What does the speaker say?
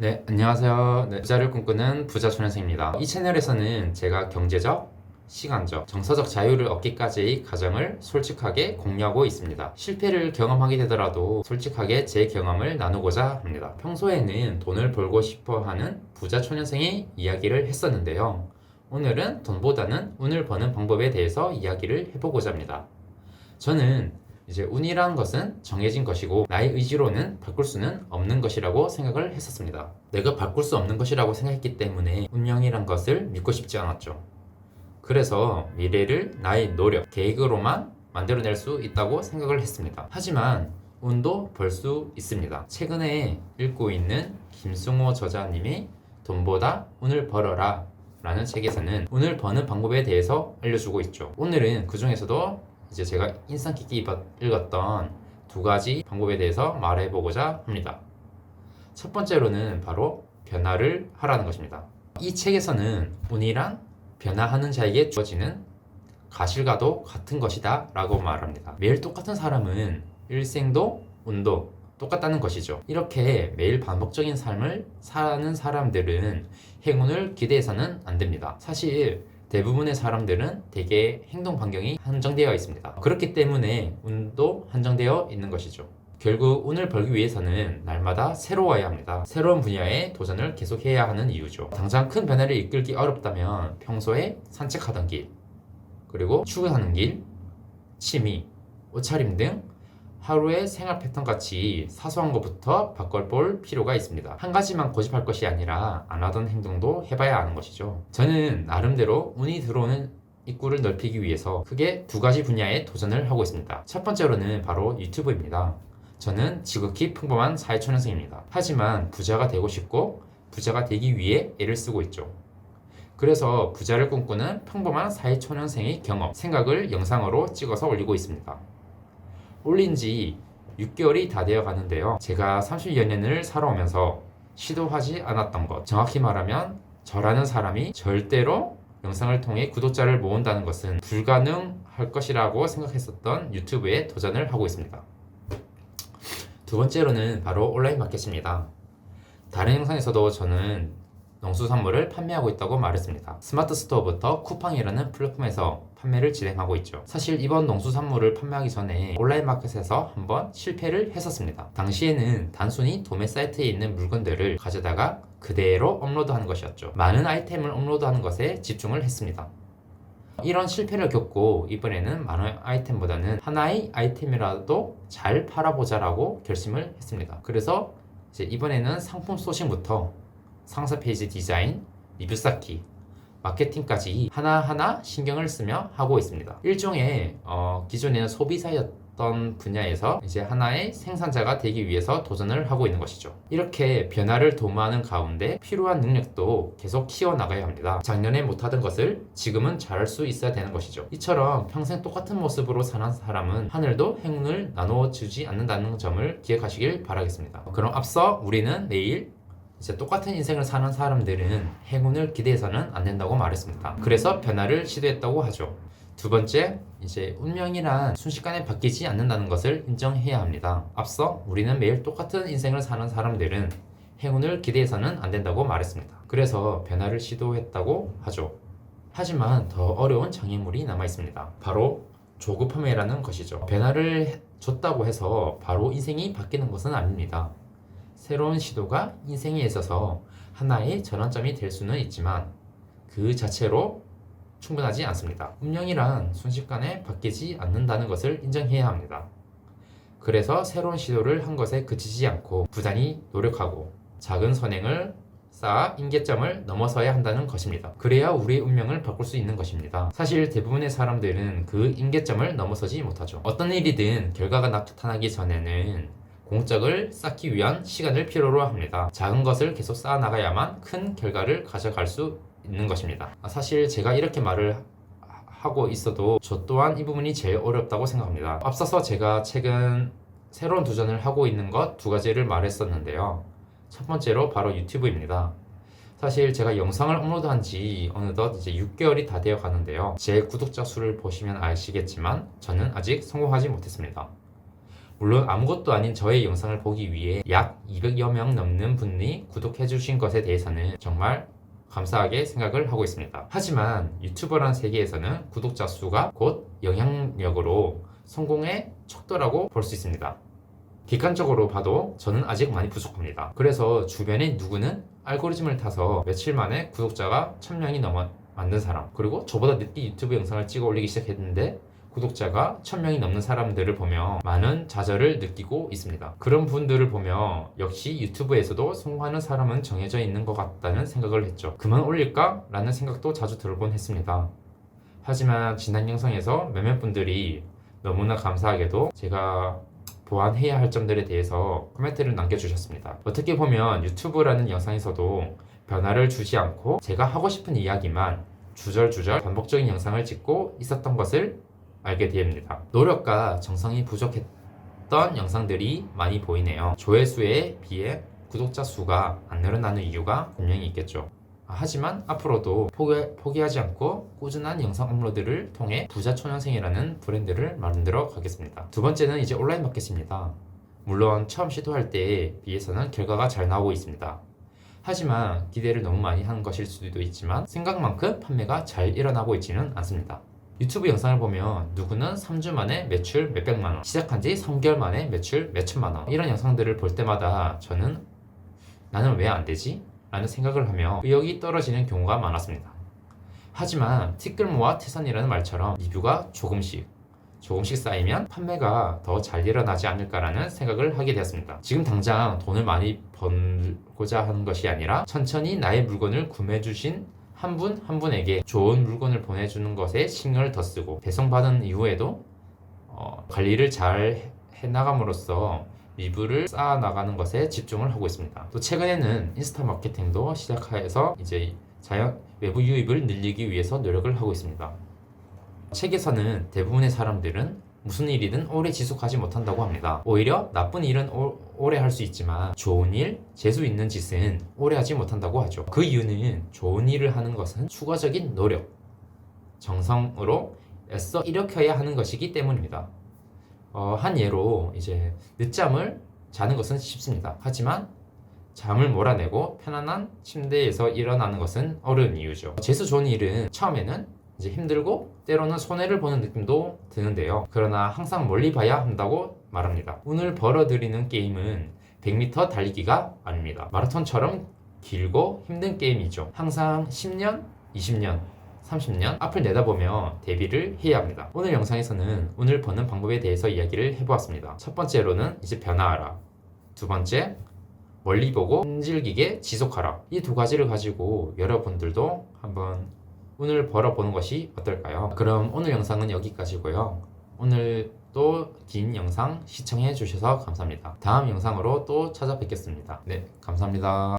네, 안녕하세요. 네, 부자를 꿈꾸는 부자 초년생입니다. 이 채널에서는 제가 경제적, 시간적, 정서적 자유를 얻기까지의 과정을 솔직하게 공유하고 있습니다. 실패를 경험하게 되더라도 솔직하게 제 경험을 나누고자 합니다. 평소에는 돈을 벌고 싶어 하는 부자 초년생의 이야기를 했었는데요. 오늘은 돈보다는 운을 버는 방법에 대해서 이야기를 해보고자 합니다. 저는 이제 운이라는 것은 정해진 것이고 나의 의지로는 바꿀 수는 없는 것이라고 생각을 했었습니다. 내가 바꿀 수 없는 것이라고 생각했기 때문에 운명이란 것을 믿고 싶지 않았죠. 그래서 미래를 나의 노력, 계획으로만 만들어낼 수 있다고 생각을 했습니다. 하지만 운도 벌 수 있습니다. 최근에 읽고 있는 김승호 저자님의 돈보다 운을 벌어라 라는 책에서는 운을 버는 방법에 대해서 알려주고 있죠. 오늘은 그 중에서도 이제 제가 인상 깊게 읽었던 두 가지 방법에 대해서 말해보고자 합니다. 첫 번째로는 바로 변화를 하라는 것입니다. 이 책에서는 운이란 변화하는 자에게 주어지는 가실과도 같은 것이다 라고 말합니다. 매일 똑같은 사람은 일생도 운도 똑같다는 것이죠. 이렇게 매일 반복적인 삶을 사는 사람들은 행운을 기대해서는 안 됩니다. 사실 대부분의 사람들은 대개 행동 반경이 한정되어 있습니다. 그렇기 때문에 운도 한정되어 있는 것이죠. 결국 운을 벌기 위해서는 날마다 새로워야 합니다. 새로운 분야에 도전을 계속해야 하는 이유죠. 당장 큰 변화를 이끌기 어렵다면 평소에 산책하던 길, 그리고 출근하는 길, 취미, 옷차림 등 하루의 생활 패턴 같이 사소한 것부터 바꿔볼 필요가 있습니다. 한 가지만 고집할 것이 아니라 안 하던 행동도 해봐야 하는 것이죠. 저는 나름대로 운이 들어오는 입구를 넓히기 위해서 크게 두 가지 분야에 도전을 하고 있습니다. 첫 번째로는 바로 유튜브입니다. 저는 지극히 평범한 사회초년생입니다. 하지만 부자가 되고 싶고 부자가 되기 위해 애를 쓰고 있죠. 그래서 부자를 꿈꾸는 평범한 사회초년생의 경험, 생각을 영상으로 찍어서 올리고 있습니다. 올린 지 6개월이 다 되어 가는데요. 제가 30여 년을 살아오면서 시도하지 않았던 것, 정확히 말하면 저라는 사람이 절대로 영상을 통해 구독자를 모은다는 것은 불가능할 것이라고 생각했었던 유튜브에 도전을 하고 있습니다. 두 번째로는 바로 온라인 마켓입니다. 다른 영상에서도 저는 농수산물을 판매하고 있다고 말했습니다. 스마트 스토어부터 쿠팡이라는 플랫폼에서 판매를 진행하고 있죠. 사실 이번 농수산물을 판매하기 전에 온라인 마켓에서 한번 실패를 했었습니다. 당시에는 단순히 도매 사이트에 있는 물건들을 가져다가 그대로 업로드하는 것이었죠. 많은 아이템을 업로드하는 것에 집중을 했습니다. 이런 실패를 겪고 이번에는 많은 아이템보다는 하나의 아이템이라도 잘 팔아보자라고 결심을 했습니다. 그래서 이제 이번에는 상품 소싱부터 상세 페이지 디자인, 리뷰 쌓기, 마케팅까지 하나하나 신경을 쓰며 하고 있습니다. 일종의 기존에는 소비자였던 분야에서 이제 하나의 생산자가 되기 위해서 도전을 하고 있는 것이죠. 이렇게 변화를 도모하는 가운데 필요한 능력도 계속 키워나가야 합니다. 작년에 못하던 것을 지금은 잘할 수 있어야 되는 것이죠. 이처럼 평생 똑같은 모습으로 사는 사람은 하늘도 행운을 나눠주지 않는다는 점을 기억하시길 바라겠습니다. 그럼 앞서 우리는 내일 이제 똑같은 인생을 사는 사람들은 행운을 기대해서는 안 된다고 말했습니다. 그래서 변화를 시도했다고 하죠. 두 번째, 이제 운명이란 순식간에 바뀌지 않는다는 것을 인정해야 합니다. 앞서 우리는 매일 똑같은 인생을 사는 사람들은 행운을 기대해서는 안 된다고 말했습니다. 그래서 변화를 시도했다고 하죠. 하지만 더 어려운 장애물이 남아 있습니다. 바로 조급함이라는 것이죠. 변화를 줬다고 해서 바로 인생이 바뀌는 것은 아닙니다. 새로운 시도가 인생에 있어서 하나의 전환점이 될 수는 있지만 그 자체로 충분하지 않습니다. 운명이란 순식간에 바뀌지 않는다는 것을 인정해야 합니다. 그래서 새로운 시도를 한 것에 그치지 않고 부단히 노력하고 작은 선행을 쌓아 임계점을 넘어서야 한다는 것입니다. 그래야 우리의 운명을 바꿀 수 있는 것입니다. 사실 대부분의 사람들은 그 임계점을 넘어서지 못하죠. 어떤 일이든 결과가 나타나기 전에는 공적을 쌓기 위한 시간을 필요로 합니다. 작은 것을 계속 쌓아 나가야만 큰 결과를 가져갈 수 있는 것입니다. 사실 제가 이렇게 말을 하고 있어도 저 또한 이 부분이 제일 어렵다고 생각합니다. 앞서서 제가 최근 새로운 도전을 하고 있는 것 두 가지를 말했었는데요. 첫 번째로 바로 유튜브입니다. 사실 제가 영상을 업로드한 지 어느덧 이제 6개월이 다 되어 가는데요. 제 구독자 수를 보시면 아시겠지만 저는 아직 성공하지 못했습니다. 물론 아무것도 아닌 저의 영상을 보기 위해 약 200여 명 넘는 분이 구독해 주신 것에 대해서는 정말 감사하게 생각을 하고 있습니다. 하지만 유튜버라는 세계에서는 구독자 수가 곧 영향력으로 성공의 척도라고 볼 수 있습니다. 객관적으로 봐도 저는 아직 많이 부족합니다. 그래서 주변에 누구는 알고리즘을 타서 며칠 만에 구독자가 1000명이 넘어 만든 사람, 그리고 저보다 늦게 유튜브 영상을 찍어 올리기 시작했는데 구독자가 1000명이 넘는 사람들을 보며 많은 좌절을 느끼고 있습니다. 그런 분들을 보며 역시 유튜브에서도 성공하는 사람은 정해져 있는 것 같다는 생각을 했죠. 그만 올릴까? 라는 생각도 자주 들곤 했습니다. 하지만 지난 영상에서 몇몇 분들이 너무나 감사하게도 제가 보완해야 할 점들에 대해서 코멘트를 남겨주셨습니다. 어떻게 보면 유튜브라는 영상에서도 변화를 주지 않고 제가 하고 싶은 이야기만 주절주절 반복적인 영상을 찍고 있었던 것을 알게 됩니다. 노력과 정성이 부족했던 영상들이 많이 보이네요. 조회수에 비해 구독자 수가 안 늘어나는 이유가 분명히 있겠죠. 하지만 앞으로도 포기하지 않고 꾸준한 영상 업로드를 통해 부자초년생이라는 브랜드를 만들어 가겠습니다. 두 번째는 이제 온라인 마켓입니다. 물론 처음 시도할 때에 비해서는 결과가 잘 나오고 있습니다. 하지만 기대를 너무 많이 하는 것일 수도 있지만 생각만큼 판매가 잘 일어나고 있지는 않습니다. 유튜브 영상을 보면 누구는 3주 만에 매출 몇백만 원, 시작한 지 3개월 만에 매출 몇천만 원, 이런 영상들을 볼 때마다 저는 나는 왜 안 되지? 라는 생각을 하며 의욕이 떨어지는 경우가 많았습니다. 하지만 티끌모아 태산이라는 말처럼 리뷰가 조금씩 쌓이면 판매가 더 잘 일어나지 않을까라는 생각을 하게 되었습니다. 지금 당장 돈을 많이 벌고자 하는 것이 아니라 천천히 나의 물건을 구매해 주신 한 분 한 분에게 좋은 물건을 보내주는 것에 신경을 더 쓰고 배송받은 이후에도 관리를 잘 해나감으로써 리뷰를 쌓아 나가는 것에 집중을 하고 있습니다. 또 최근에는 인스타 마케팅도 시작해서 이제 외부 유입을 늘리기 위해서 노력을 하고 있습니다. 책에서는 대부분의 사람들은 무슨 일이든 오래 지속하지 못한다고 합니다. 오히려 나쁜 일은 오래 할 수 있지만 좋은 일, 재수 있는 짓은 오래 하지 못한다고 하죠. 그 이유는 좋은 일을 하는 것은 추가적인 노력, 정성으로 애써 일으켜야 하는 것이기 때문입니다. 한 예로 이제 늦잠을 자는 것은 쉽습니다. 하지만 잠을 몰아내고 편안한 침대에서 일어나는 것은 어려운 이유죠. 재수 좋은 일은 처음에는 이제 힘들고 때로는 손해를 보는 느낌도 드는데요. 그러나 항상 멀리 봐야 한다고 말합니다. 오늘 벌어들이는 게임은 100m 달리기가 아닙니다. 마라톤처럼 길고 힘든 게임이죠. 항상 10년, 20년, 30년 앞을 내다보며 대비를 해야 합니다. 오늘 영상에서는 오늘 버는 방법에 대해서 이야기를 해보았습니다. 첫 번째로는 이제 변화하라. 두 번째, 멀리 보고 끈질기게 지속하라. 이 두 가지를 가지고 여러분들도 한번 운을 벌어보는 것이 어떨까요? 그럼 오늘 영상은 여기까지고요. 오늘 또 긴 영상 시청해 주셔서 감사합니다. 다음 영상으로 또 찾아뵙겠습니다. 네, 감사합니다.